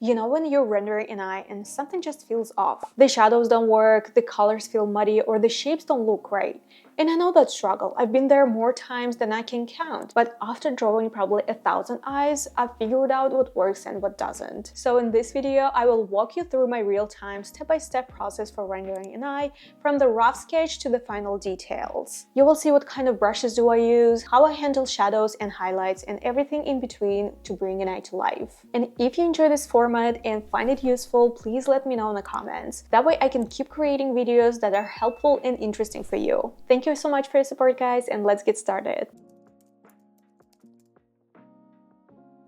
You know when you're rendering an eye and something just feels off? The shadows don't work, the colors feel muddy, or the shapes don't look right. And I know that struggle. I've been there more times than I can count. But after drawing probably 1,000 eyes, I've figured out what works and what doesn't. So in this video, I will walk you through my real-time, step-by-step process for rendering an eye, from the rough sketch to the final details. You will see what kind of brushes do I use, how I handle shadows and highlights, and everything in between to bring an eye to life. And if you enjoy this format and find it useful, please let me know in the comments. That way I can keep creating videos that are helpful and interesting for you. Thank you so much for your support, guys, and let's get started.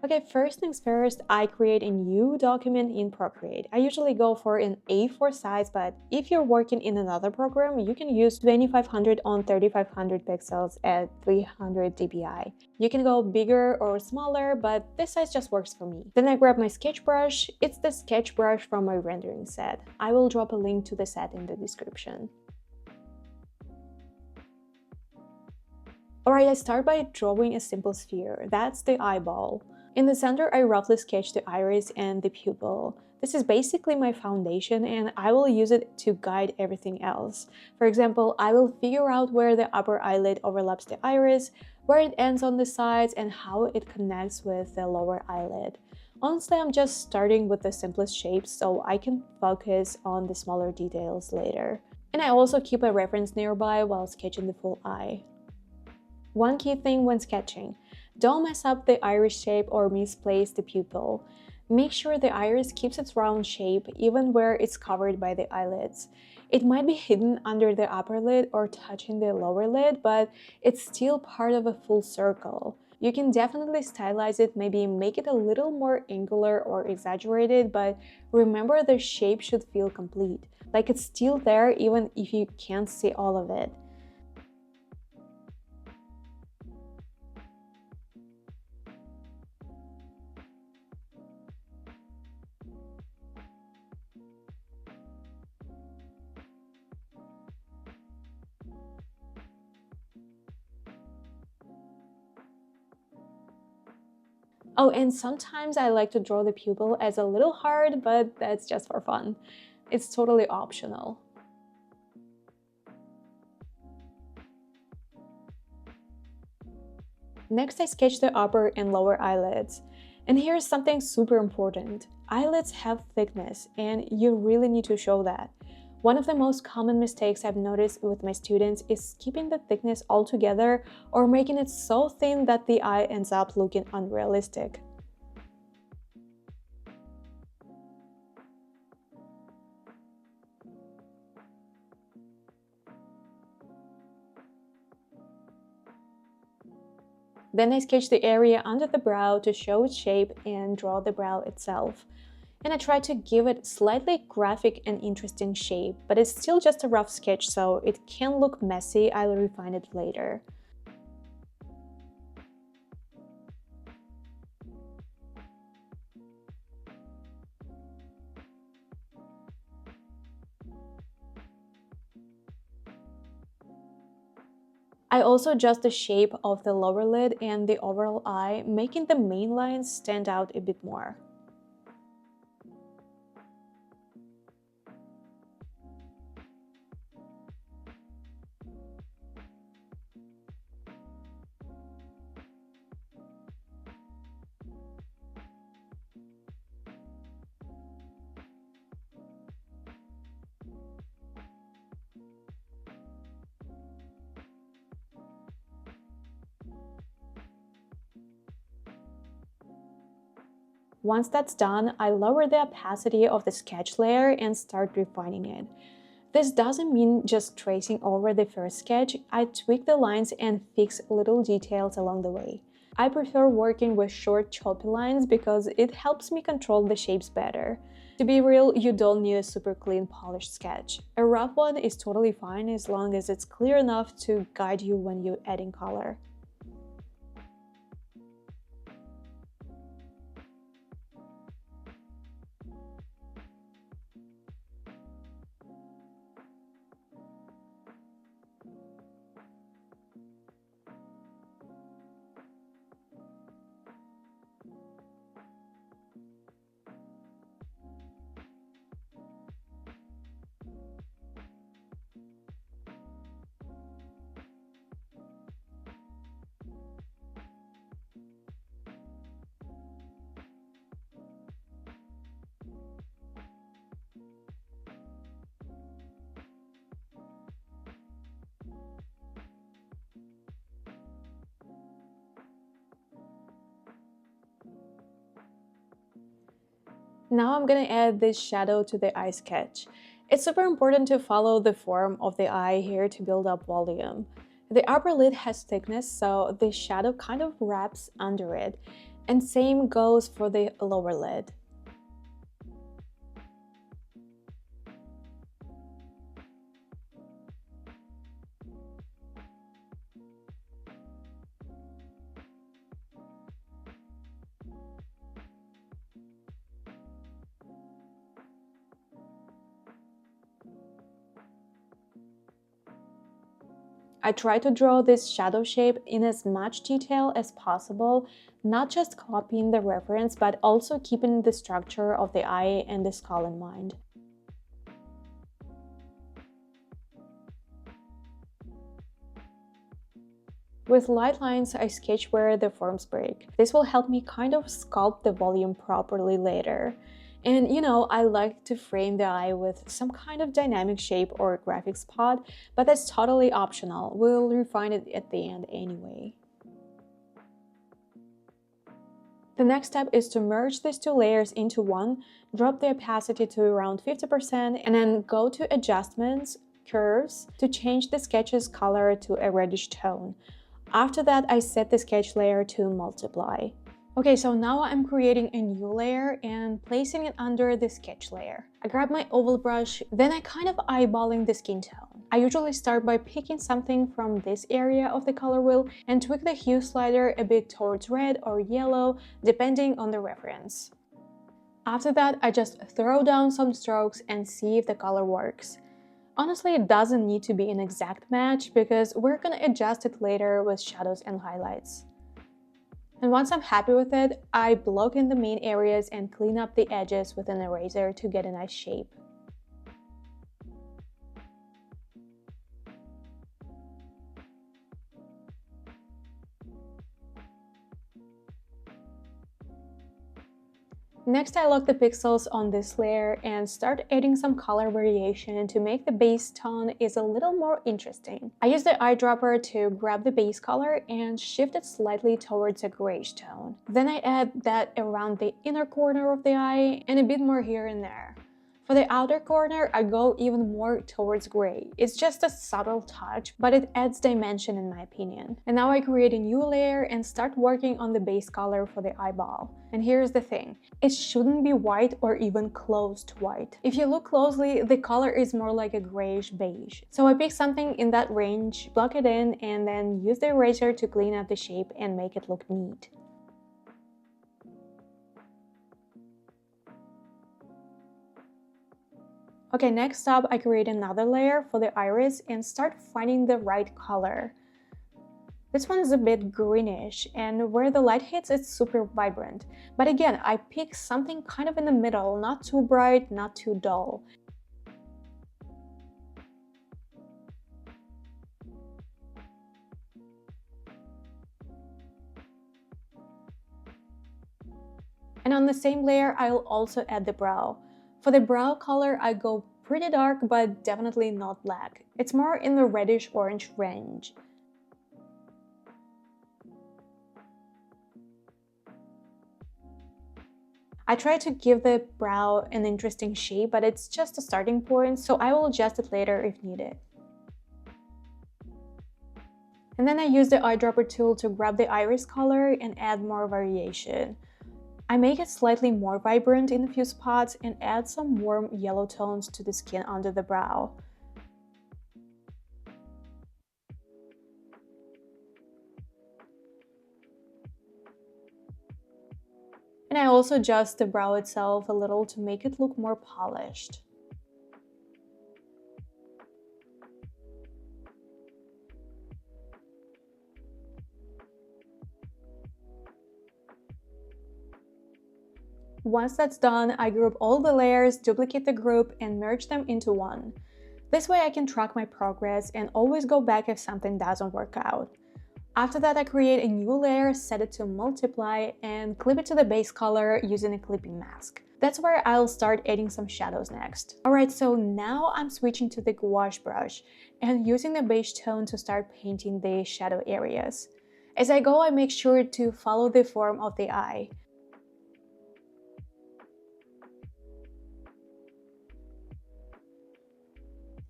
Okay, first things first, I create a new document in Procreate. I usually go for an A4 size, but if you're working in another program, you can use 2500 on 3500 pixels at 300 dpi. You can go bigger or smaller, but this size just works for me. Then I grab my sketch brush. It's the sketch brush from my rendering set. I will drop a link to the set in the description. Alright, I start by drawing a simple sphere. That's the eyeball. In the center, I roughly sketch the iris and the pupil. This is basically my foundation, and I will use it to guide everything else. For example, I will figure out where the upper eyelid overlaps the iris, where it ends on the sides, and how it connects with the lower eyelid. Honestly, I'm just starting with the simplest shapes so I can focus on the smaller details later. And I also keep a reference nearby while sketching the full eye. One key thing when sketching: don't mess up the iris shape or misplace the pupil. Make sure the iris keeps its round shape even where it's covered by the eyelids. It might be hidden under the upper lid or touching the lower lid, but it's still part of a full circle. You can definitely stylize it, maybe make it a little more angular or exaggerated, but remember the shape should feel complete. Like it's still there even if you can't see all of it. Oh, and sometimes I like to draw the pupil as a little hard, but that's just for fun. It's totally optional. Next, I sketch the upper and lower eyelids. And here's something super important. Eyelids have thickness, and you really need to show that. One of the most common mistakes I've noticed with my students is keeping the thickness all together or making it so thin that the eye ends up looking unrealistic. Then I sketch the area under the brow to show its shape and draw the brow itself. And I try to give it slightly graphic and interesting shape, but it's still just a rough sketch, so it can look messy. I'll refine it later. I also adjust the shape of the lower lid and the overall eye, making the main lines stand out a bit more. Once that's done, I lower the opacity of the sketch layer and start refining it. This doesn't mean just tracing over the first sketch. I tweak the lines and fix little details along the way. I prefer working with short, choppy lines because it helps me control the shapes better. To be real, you don't need a super clean, polished sketch. A rough one is totally fine as long as it's clear enough to guide you when you're adding color. Now I'm gonna add this shadow to the eye sketch. It's super important to follow the form of the eye here to build up volume. The upper lid has thickness, so the shadow kind of wraps under it, and same goes for the lower lid. I try to draw this shadow shape in as much detail as possible, not just copying the reference, but also keeping the structure of the eye and the skull in mind. With light lines, I sketch where the forms break. This will help me kind of sculpt the volume properly later. And I like to frame the eye with some kind of dynamic shape or graphic spot, but that's totally optional. We'll refine it at the end anyway. The next step is to merge these two layers into one, drop the opacity to around 50%, and then go to Adjustments, Curves, to change the sketch's color to a reddish tone. After that, I set the sketch layer to Multiply. Okay, so now I'm creating a new layer and placing it under the sketch layer. I grab my oval brush, then I kind of eyeballing the skin tone. I usually start by picking something from this area of the color wheel and tweak the hue slider a bit towards red or yellow, depending on the reference. After that, I just throw down some strokes and see if the color works. Honestly, it doesn't need to be an exact match because we're gonna adjust it later with shadows and highlights. And once I'm happy with it, I block in the main areas and clean up the edges with an eraser to get a nice shape. Next, I lock the pixels on this layer and start adding some color variation to make the base tone is a little more interesting. I use the eyedropper to grab the base color and shift it slightly towards a grayish tone. Then I add that around the inner corner of the eye and a bit more here and there. For the outer corner, I go even more towards gray. It's just a subtle touch, but it adds dimension in my opinion. And now I create a new layer and start working on the base color for the eyeball. And here's the thing, it shouldn't be white or even close to white. If you look closely, the color is more like a grayish beige. So I pick something in that range, block it in, and then use the eraser to clean up the shape and make it look neat. Okay, next up, I create another layer for the iris and start finding the right color. This one is a bit greenish, and where the light hits, it's super vibrant. But again, I pick something kind of in the middle, not too bright, not too dull. And on the same layer, I'll also add the brow. For the brow color, I go pretty dark, but definitely not black. It's more in the reddish-orange range. I try to give the brow an interesting shape, but it's just a starting point, so I will adjust it later if needed. And then I use the eyedropper tool to grab the iris color and add more variation. I make it slightly more vibrant in a few spots and add some warm yellow tones to the skin under the brow. And I also adjust the brow itself a little to make it look more polished. Once that's done, I group all the layers, duplicate the group, and merge them into one. This way I can track my progress and always go back if something doesn't work out. After that, I create a new layer, set it to multiply, and clip it to the base color using a clipping mask. That's where I'll start adding some shadows next. Alright, so now I'm switching to the gouache brush and using the beige tone to start painting the shadow areas. As I go, I make sure to follow the form of the eye.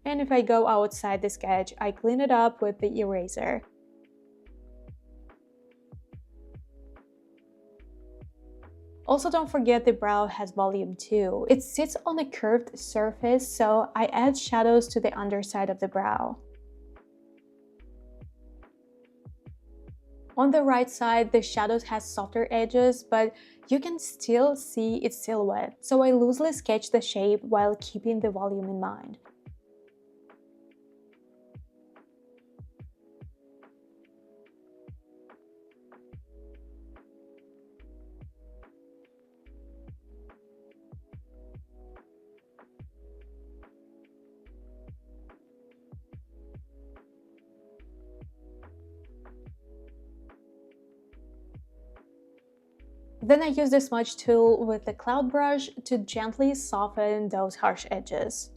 And if I go outside the sketch, I clean it up with the eraser. Also, don't forget the brow has volume too. It sits on a curved surface, so I add shadows to the underside of the brow. On the right side, the shadows has softer edges, but you can still see its silhouette, so I loosely sketch the shape while keeping the volume in mind. Then I use the smudge tool with the cloud brush to gently soften those harsh edges.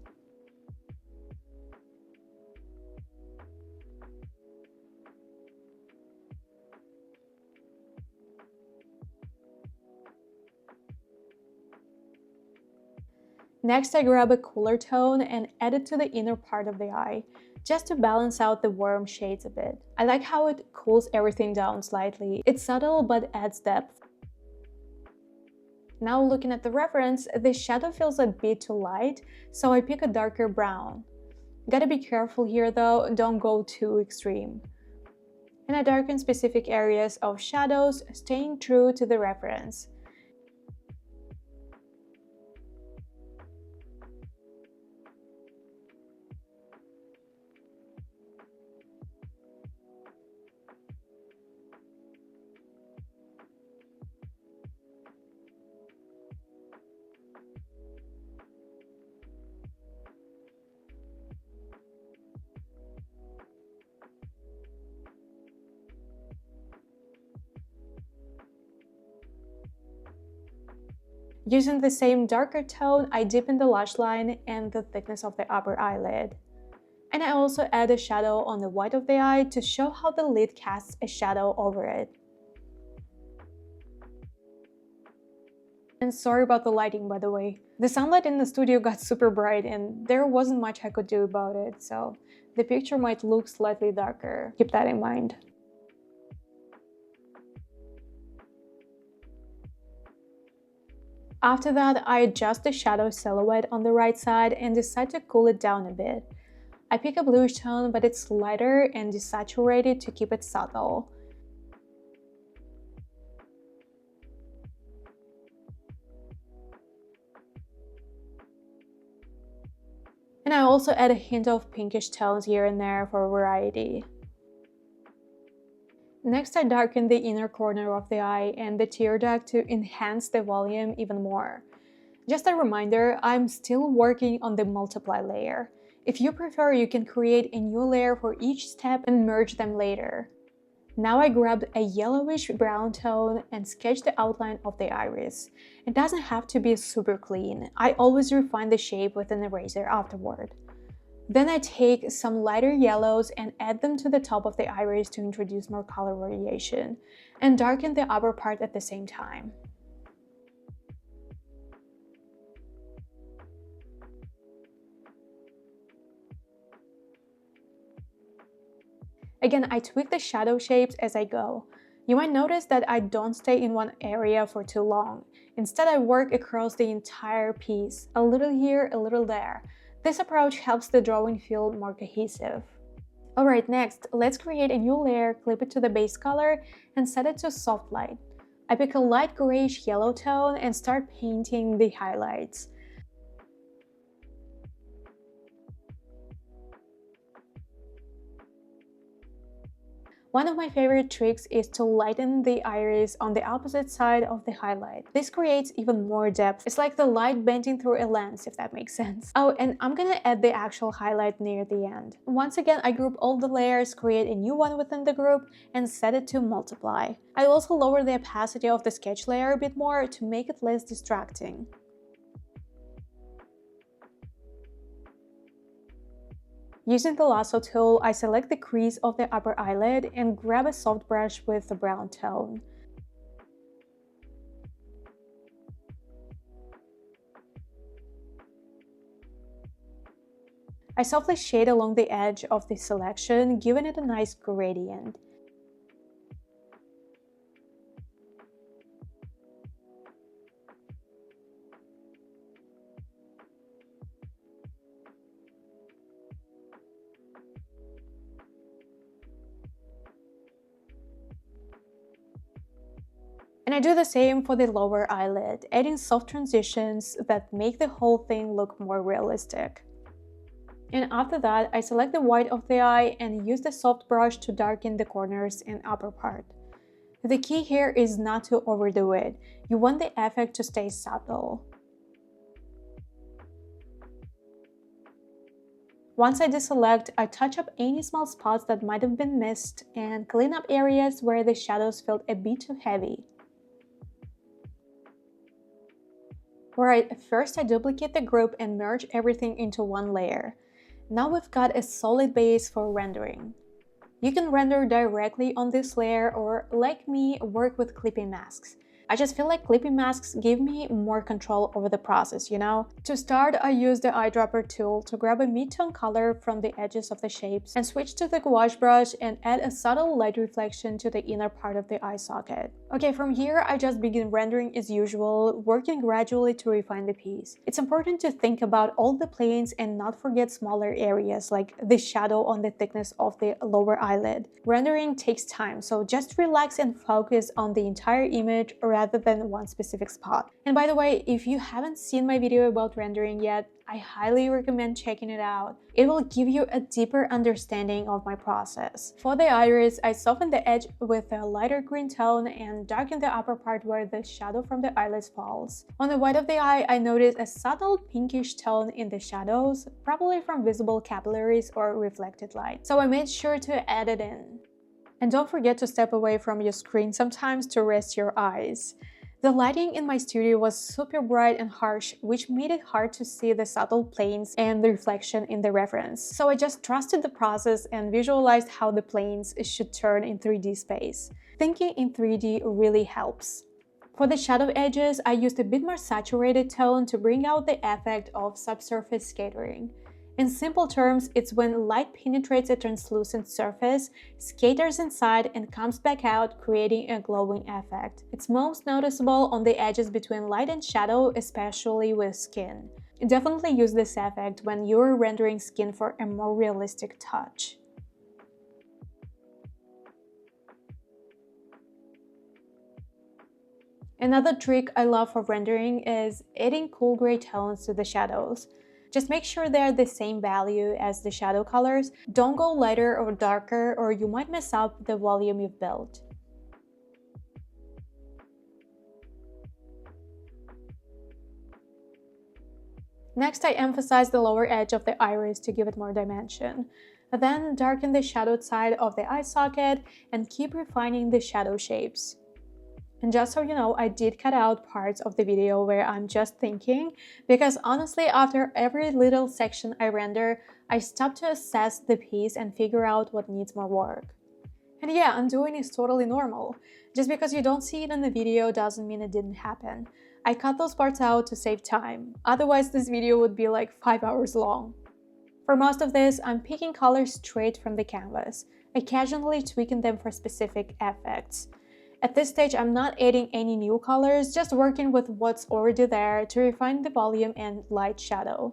Next, I grab a cooler tone and add it to the inner part of the eye, just to balance out the warm shades a bit. I like how it cools everything down slightly. It's subtle but adds depth. Now looking at the reference, the shadow feels a bit too light, so I pick a darker brown. Gotta be careful here though, don't go too extreme. And I darken specific areas of shadows, staying true to the reference. Using the same darker tone, I deepen the lash line and the thickness of the upper eyelid. And I also add a shadow on the white of the eye to show how the lid casts a shadow over it. And sorry about the lighting, by the way. The sunlight in the studio got super bright and there wasn't much I could do about it, so the picture might look slightly darker. Keep that in mind. After that, I adjust the shadow silhouette on the right side and decide to cool it down a bit. I pick a bluish tone, but it's lighter and desaturated to keep it subtle. And I also add a hint of pinkish tones here and there for variety. Next, I darken the inner corner of the eye and the tear duct to enhance the volume even more. Just a reminder, I'm still working on the multiply layer. If you prefer, you can create a new layer for each step and merge them later. Now I grabbed a yellowish brown tone and sketched the outline of the iris. It doesn't have to be super clean. I always refine the shape with an eraser afterward. Then I take some lighter yellows and add them to the top of the iris to introduce more color variation, and darken the upper part at the same time. Again, I tweak the shadow shapes as I go. You might notice that I don't stay in one area for too long. Instead, I work across the entire piece, a little here, a little there. This approach helps the drawing feel more cohesive. Alright, next, let's create a new layer, clip it to the base color, and set it to soft light. I pick a light grayish yellow tone and start painting the highlights. One of my favorite tricks is to lighten the iris on the opposite side of the highlight. This creates even more depth. It's like the light bending through a lens, if that makes sense. Oh, and I'm gonna add the actual highlight near the end. Once again, I group all the layers, create a new one within the group, and set it to multiply. I also lower the opacity of the sketch layer a bit more to make it less distracting. Using the lasso tool, I select the crease of the upper eyelid and grab a soft brush with a brown tone. I softly shade along the edge of the selection, giving it a nice gradient. And I do the same for the lower eyelid, adding soft transitions that make the whole thing look more realistic. And after that, I select the white of the eye and use the soft brush to darken the corners and upper part. The key here is not to overdo it. You want the effect to stay subtle. Once I deselect, I touch up any small spots that might have been missed and clean up areas where the shadows felt a bit too heavy. Alright, first I duplicate the group and merge everything into one layer. Now we've got a solid base for rendering. You can render directly on this layer or, like me, work with clipping masks. I just feel like clipping masks give me more control over the process, you know? To start, I use the eyedropper tool to grab a mid-tone color from the edges of the shapes and switch to the gouache brush and add a subtle light reflection to the inner part of the eye socket. Okay, from here, I just begin rendering as usual, working gradually to refine the piece. It's important to think about all the planes and not forget smaller areas like the shadow on the thickness of the lower eyelid. Rendering takes time, so just relax and focus on the entire image rather than one specific spot. And by the way, if you haven't seen my video about rendering yet, I highly recommend checking it out. It will give you a deeper understanding of my process. For the iris, I soften the edge with a lighter green tone and darken the upper part where the shadow from the eyelids falls. On the white of the eye, I notice a subtle pinkish tone in the shadows, probably from visible capillaries or reflected light. So I made sure to add it in. And don't forget to step away from your screen sometimes to rest your eyes. The lighting in my studio was super bright and harsh, which made it hard to see the subtle planes and the reflection in the reference. So I just trusted the process and visualized how the planes should turn in 3D space. Thinking in 3D really helps. For the shadow edges, I used a bit more saturated tone to bring out the effect of subsurface scattering. In simple terms, it's when light penetrates a translucent surface, scatters inside, and comes back out, creating a glowing effect. It's most noticeable on the edges between light and shadow, especially with skin. Definitely use this effect when you're rendering skin for a more realistic touch. Another trick I love for rendering is adding cool gray tones to the shadows. Just make sure they're the same value as the shadow colors. Don't go lighter or darker or you might mess up the volume you've built. Next, I emphasize the lower edge of the iris to give it more dimension. Then darken the shadowed side of the eye socket and keep refining the shadow shapes. And just so you know, I did cut out parts of the video where I'm just thinking, because honestly, after every little section I render, I stop to assess the piece and figure out what needs more work. And yeah, undoing is totally normal. Just because you don't see it in the video doesn't mean it didn't happen. I cut those parts out to save time, otherwise this video would be like 5 hours long. For most of this, I'm picking colors straight from the canvas, occasionally tweaking them for specific effects. At this stage, I'm not adding any new colors, just working with what's already there to refine the volume and light shadow.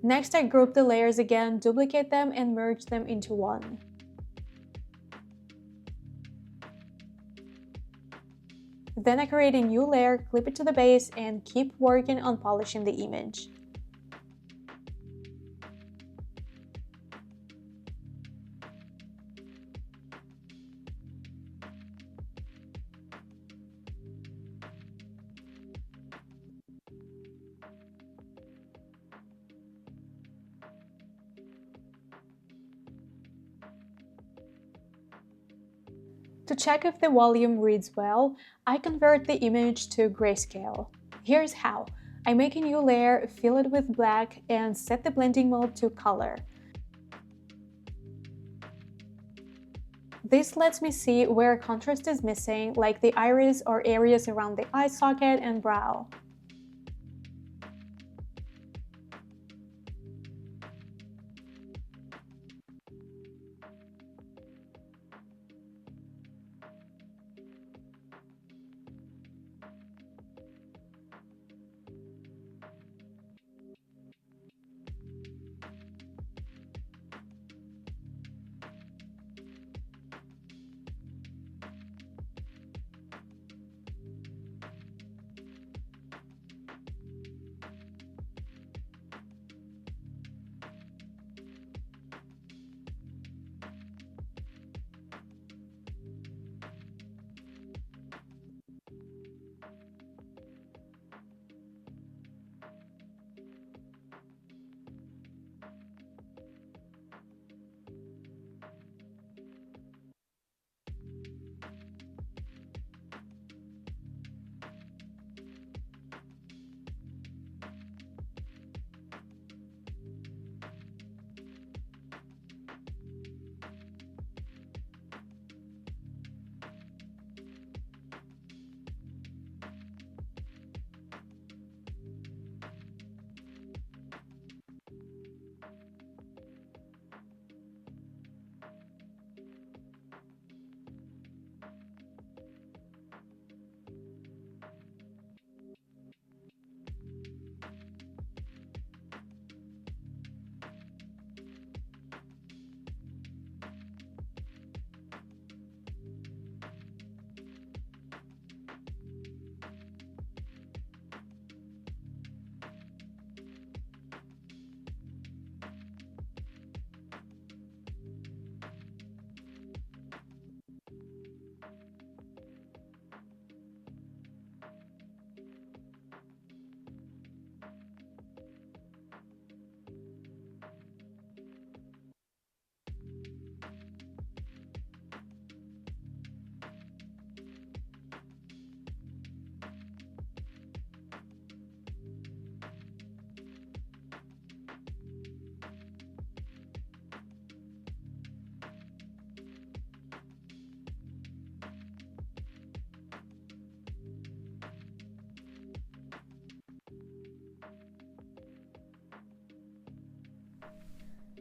Next, I group the layers again, duplicate them, and merge them into one. Then I create a new layer, clip it to the base, and keep working on polishing the image. To check if the volume reads well, I convert the image to grayscale. Here's how. I make a new layer, fill it with black, and set the blending mode to color. This lets me see where contrast is missing, like the iris or areas around the eye socket and brow.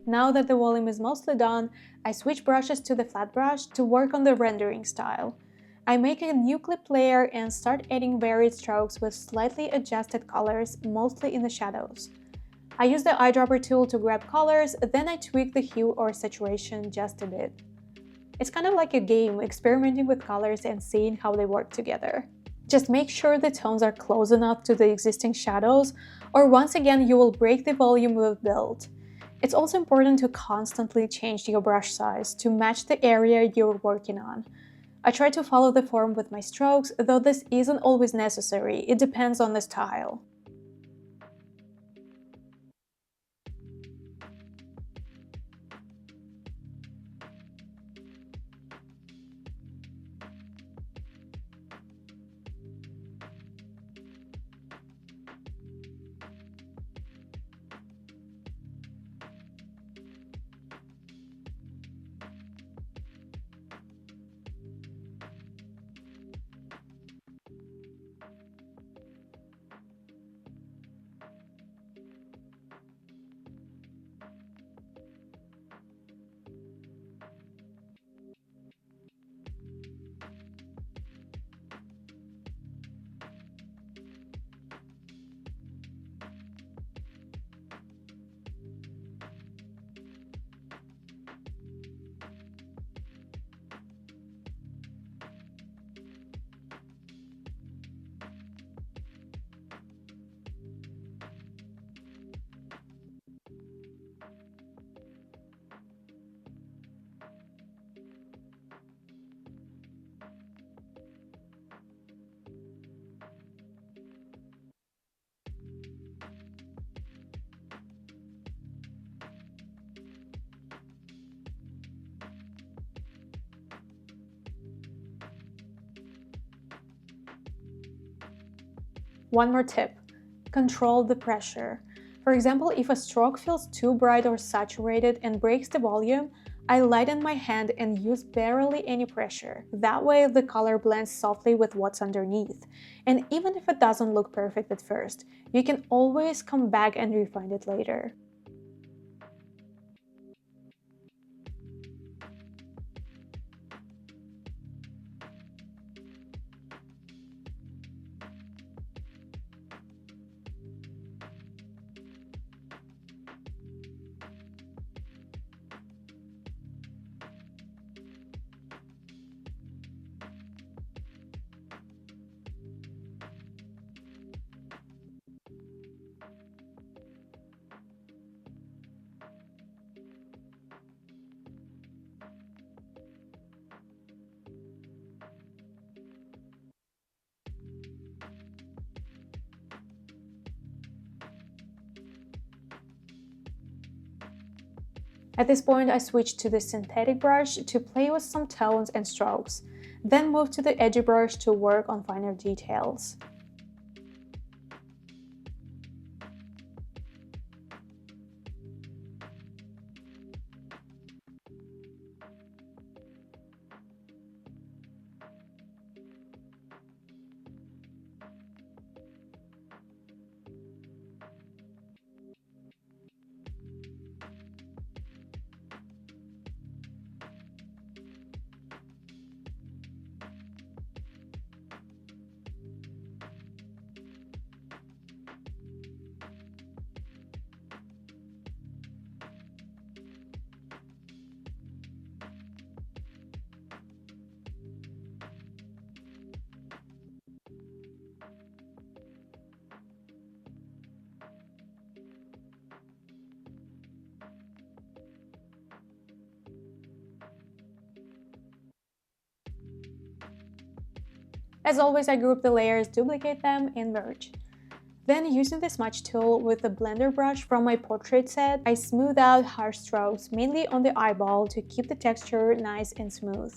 Now that the volume is mostly done, I switch brushes to the flat brush to work on the rendering style. I make a new clip layer and start adding varied strokes with slightly adjusted colors, mostly in the shadows. I use the eyedropper tool to grab colors, then I tweak the hue or saturation just a bit. It's kind of like a game, experimenting with colors and seeing how they work together. Just make sure the tones are close enough to the existing shadows, or once again you will break the volume with build. It's also important to constantly change your brush size to match the area you're working on. I try to follow the form with my strokes, though this isn't always necessary, it depends on the style. One more tip: control the pressure. For example, if a stroke feels too bright or saturated and breaks the volume, I lighten my hand and use barely any pressure. That way the color blends softly with what's underneath. And even if it doesn't look perfect at first, you can always come back and refine it later. At this point, I switched to the synthetic brush to play with some tones and strokes, then moved to the edgy brush to work on finer details. As always, I group the layers, duplicate them, and merge. Then, using the smudge tool with the blender brush from my portrait set, I smooth out harsh strokes, mainly on the eyeball, to keep the texture nice and smooth.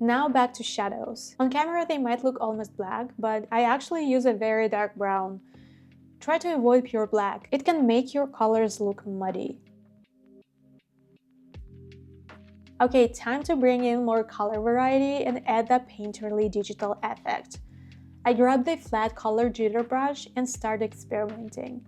Now back to shadows. On camera they might look almost black, but I actually use a very dark brown. Try to avoid pure black. It can make your colors look muddy. Okay, time to bring in more color variety and add that painterly digital effect. I grab the flat color jitter brush and start experimenting.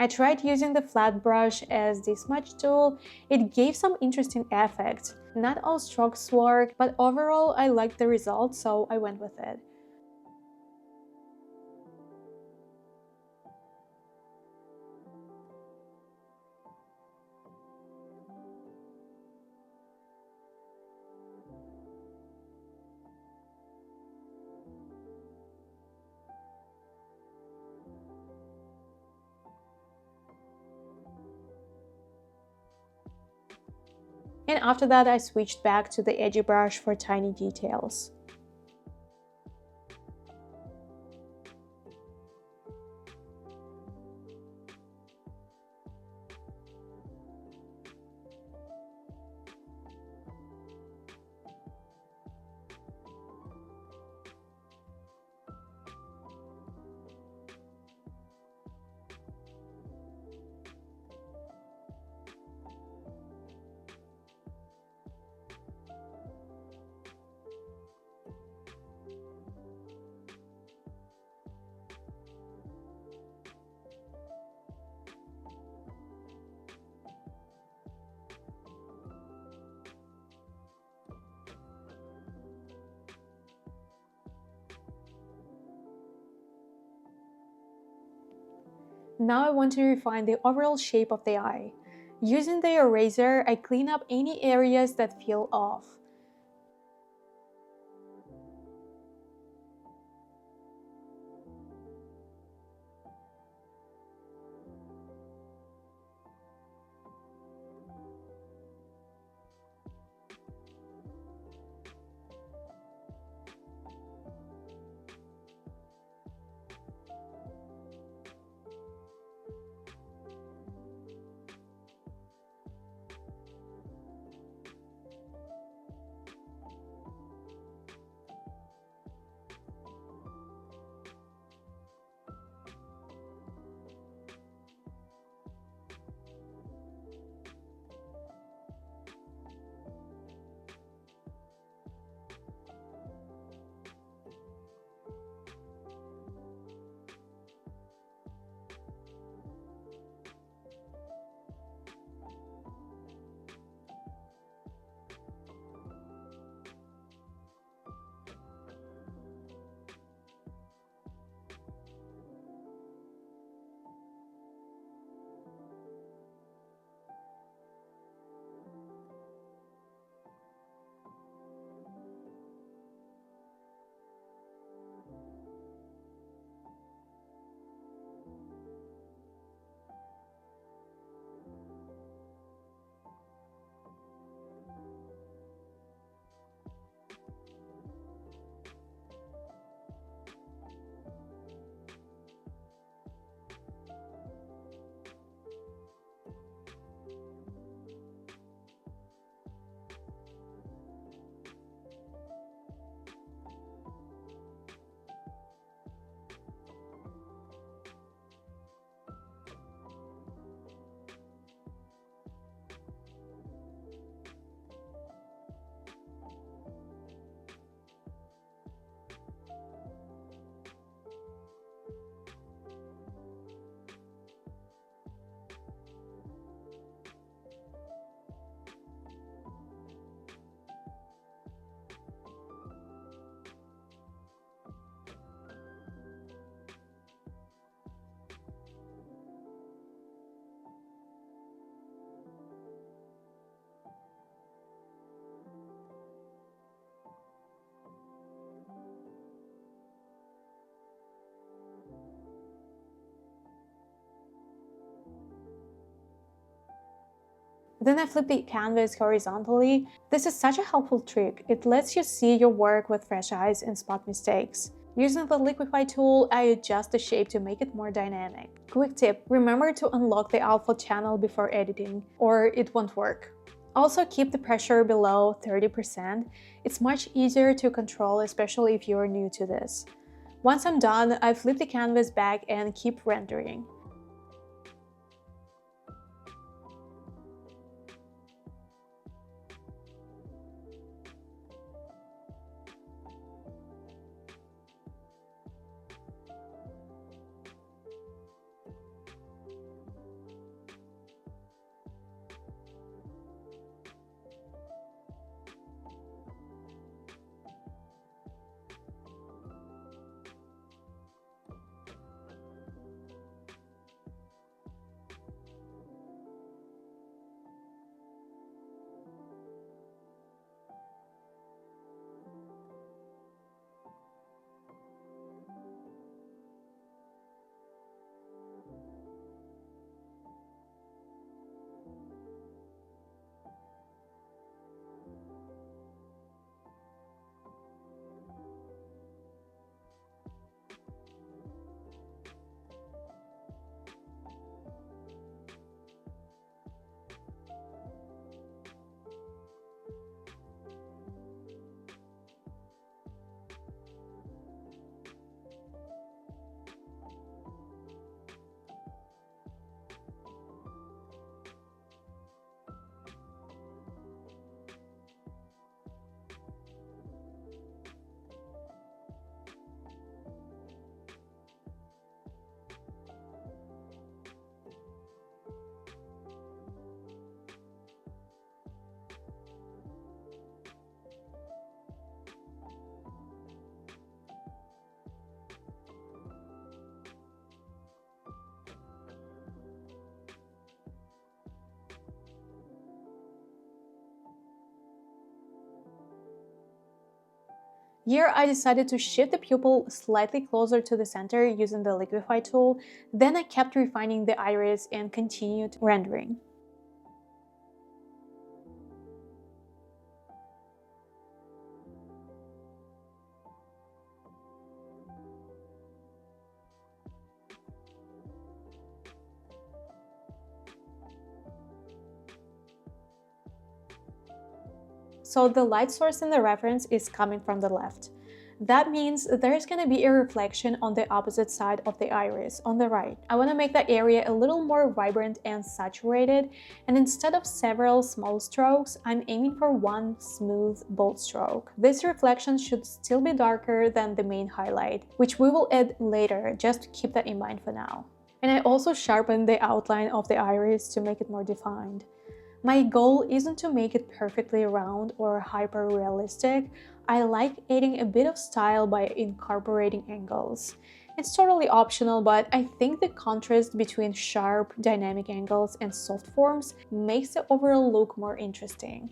I tried using the flat brush as the smudge tool. It gave some interesting effects. Not all strokes work, but overall I liked the result, so I went with it. And after that, I switched back to the edgy brush for tiny details. Now I want to refine the overall shape of the eye. Using the eraser, I clean up any areas that feel off. Then I flip the canvas horizontally. This is such a helpful trick. It lets you see your work with fresh eyes and spot mistakes. Using the liquify tool, I adjust the shape to make it more dynamic. Quick tip, remember to unlock the alpha channel before editing, or it won't work. Also, keep the pressure below 30%. It's much easier to control, especially if you're new to this. Once I'm done, I flip the canvas back and keep rendering. Here I decided to shift the pupil slightly closer to the center using the liquify tool, then I kept refining the iris and continued rendering. So the light source in the reference is coming from the left. That means there's going to be a reflection on the opposite side of the iris, on the right. I want to make that area a little more vibrant and saturated, and instead of several small strokes, I'm aiming for one smooth, bold stroke. This reflection should still be darker than the main highlight, which we will add later, just keep that in mind for now. And I also sharpened the outline of the iris to make it more defined. My goal isn't to make it perfectly round or hyper-realistic. I like adding a bit of style by incorporating angles. It's totally optional, but I think the contrast between sharp, dynamic angles and soft forms makes the overall look more interesting.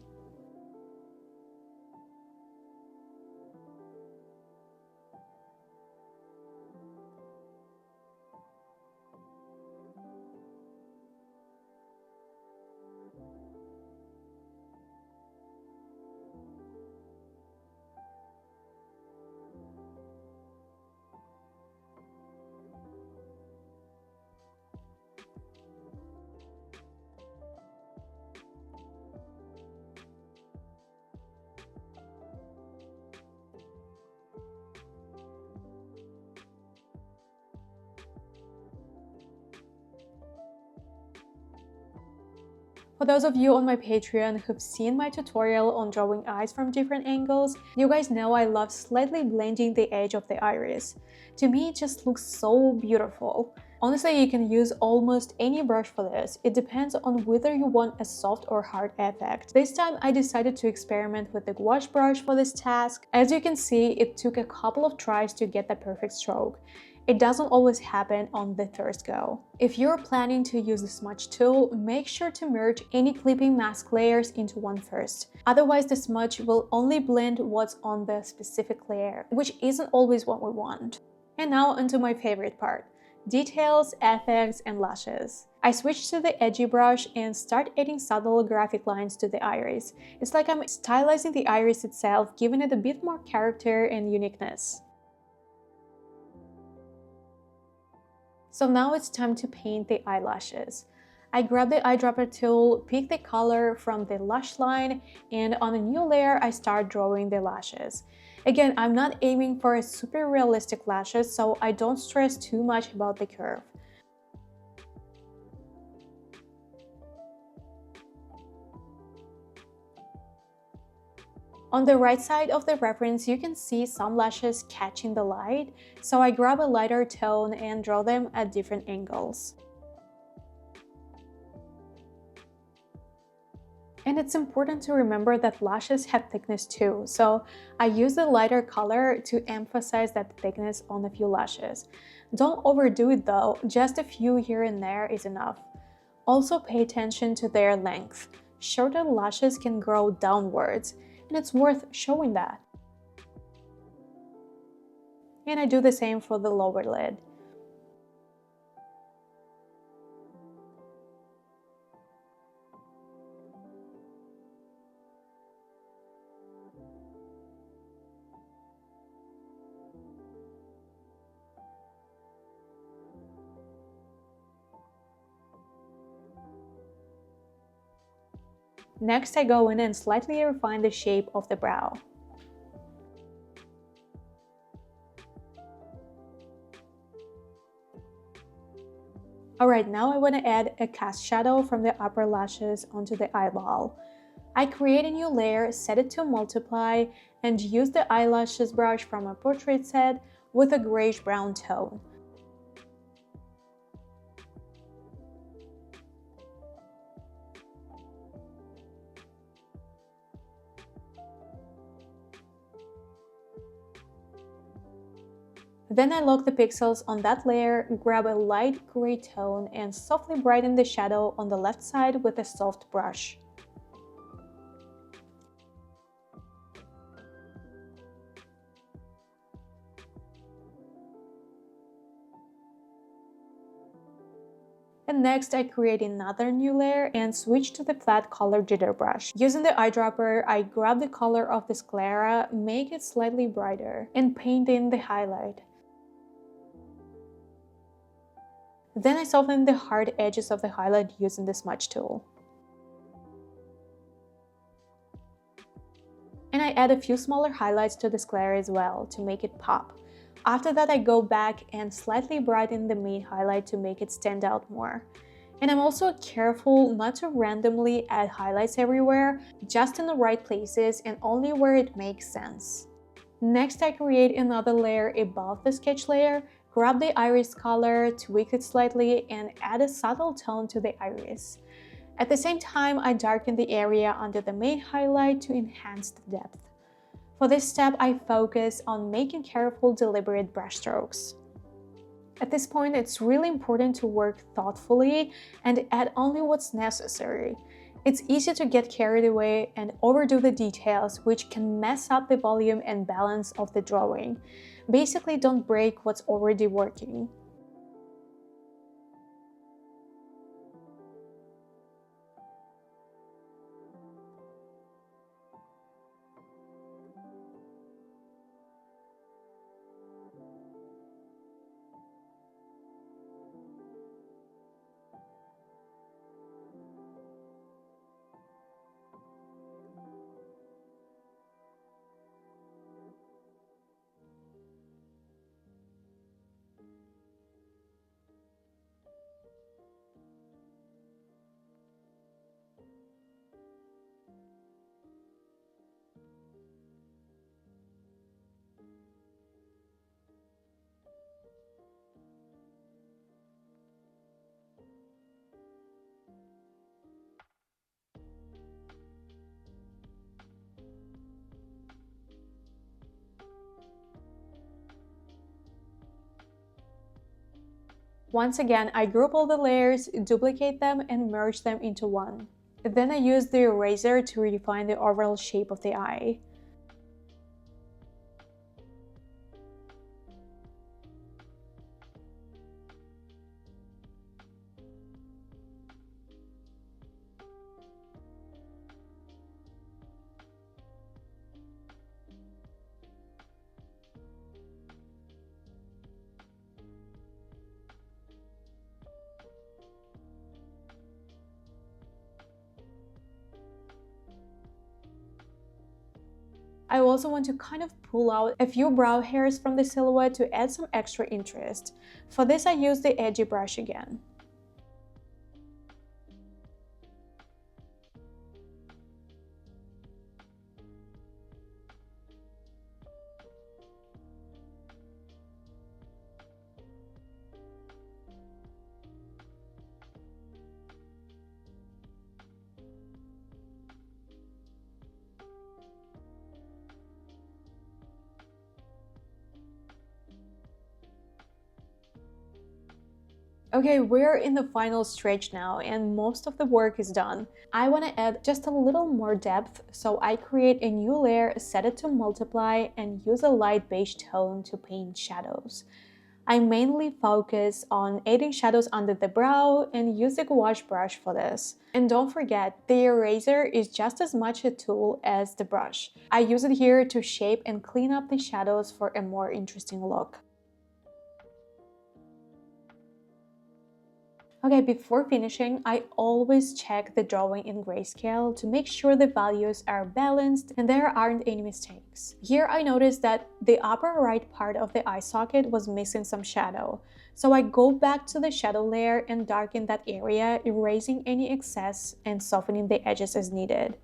For those of you on my Patreon who've seen my tutorial on drawing eyes from different angles, you guys know I love slightly blending the edge of the iris. To me, it just looks so beautiful. Honestly, you can use almost any brush for this. It depends on whether you want a soft or hard effect. This time I decided to experiment with the gouache brush for this task. As you can see, it took a couple of tries to get the perfect stroke. It doesn't always happen on the first go. If you're planning to use the smudge tool, make sure to merge any clipping mask layers into one first. Otherwise, the smudge will only blend what's on the specific layer, which isn't always what we want. And now onto my favorite part: details, effects, and lashes. I switch to the edgy brush and start adding subtle graphic lines to the iris. It's like I'm stylizing the iris itself, giving it a bit more character and uniqueness. So now it's time to paint the eyelashes. I grab the eyedropper tool, pick the color from the lash line, and on a new layer I start drawing the lashes. Again, I'm not aiming for a super realistic lashes, so I don't stress too much about the curve. On the right side of the reference, you can see some lashes catching the light, so I grab a lighter tone and draw them at different angles. And it's important to remember that lashes have thickness too, so I use a lighter color to emphasize that thickness on a few lashes. Don't overdo it though, just a few here and there is enough. Also pay attention to their length. Shorter lashes can grow downwards, and it's worth showing that. And I do the same for the lower lid. Next, I go in and slightly refine the shape of the brow. Alright, now I want to add a cast shadow from the upper lashes onto the eyeball. I create a new layer, set it to multiply, and use the eyelashes brush from a Procreate set with a grayish-brown tone. Then I lock the pixels on that layer, grab a light gray tone, and softly brighten the shadow on the left side with a soft brush. And next, I create another new layer and switch to the flat color jitter brush. Using the eyedropper, I grab the color of the sclera, make it slightly brighter, and paint in the highlight. Then I soften the hard edges of the highlight using the smudge tool. And I add a few smaller highlights to the sclera as well to make it pop. After that, I go back and slightly brighten the main highlight to make it stand out more. And I'm also careful not to randomly add highlights everywhere, just in the right places and only where it makes sense. Next, I create another layer above the sketch layer, grab the iris color, tweak it slightly, and add a subtle tone to the iris. At the same time, I darken the area under the main highlight to enhance the depth. For this step, I focus on making careful, deliberate brushstrokes. At this point, it's really important to work thoughtfully and add only what's necessary. It's easy to get carried away and overdo the details, which can mess up the volume and balance of the drawing. Basically, don't break what's already working. Once again, I group all the layers, duplicate them, and merge them into one. Then I use the eraser to redefine the overall shape of the eye. I also want to kind of pull out a few brow hairs from the silhouette to add some extra interest. For this, I use the edgy brush again. Okay, we're in the final stretch now and most of the work is done. I want to add just a little more depth, so I create a new layer, set it to multiply, and use a light beige tone to paint shadows. I mainly focus on adding shadows under the brow and use the gouache brush for this. And don't forget, the eraser is just as much a tool as the brush. I use it here to shape and clean up the shadows for a more interesting look. Okay, before finishing, I always check the drawing in grayscale to make sure the values are balanced and there aren't any mistakes. Here I noticed that the upper right part of the eye socket was missing some shadow. So I go back to the shadow layer and darken that area, erasing any excess and softening the edges as needed.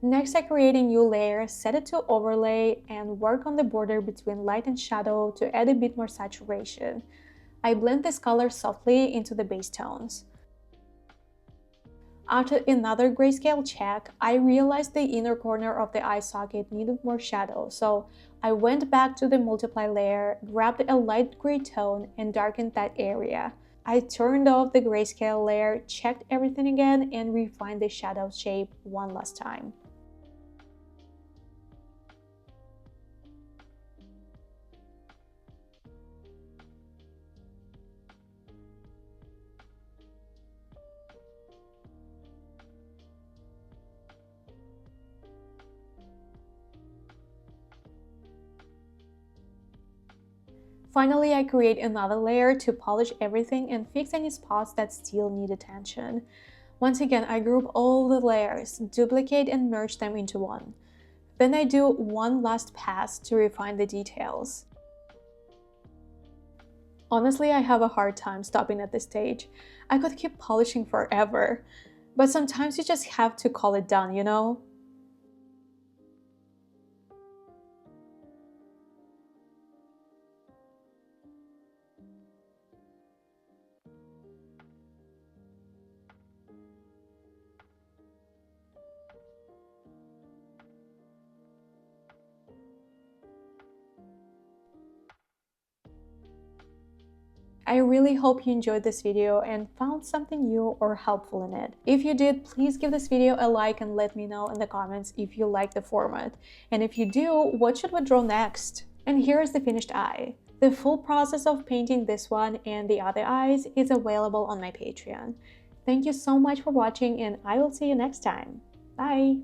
Next, I create a new layer, set it to overlay, and work on the border between light and shadow to add a bit more saturation. I blend this color softly into the base tones. After another grayscale check, I realized the inner corner of the eye socket needed more shadow, so I went back to the multiply layer, grabbed a light gray tone, and darkened that area. I turned off the grayscale layer, checked everything again, and refined the shadow shape one last time. Finally, I create another layer to polish everything and fix any spots that still need attention. Once again, I group all the layers, duplicate and merge them into one. Then I do one last pass to refine the details. Honestly, I have a hard time stopping at this stage. I could keep polishing forever, but sometimes you just have to call it done, you know? I really hope you enjoyed this video and found something new or helpful in it. If you did, please give this video a like and let me know in the comments if you like the format. And if you do, what should we draw next? And here is the finished eye. The full process of painting this one and the other eyes is available on my Patreon. Thank you so much for watching and I will see you next time. Bye!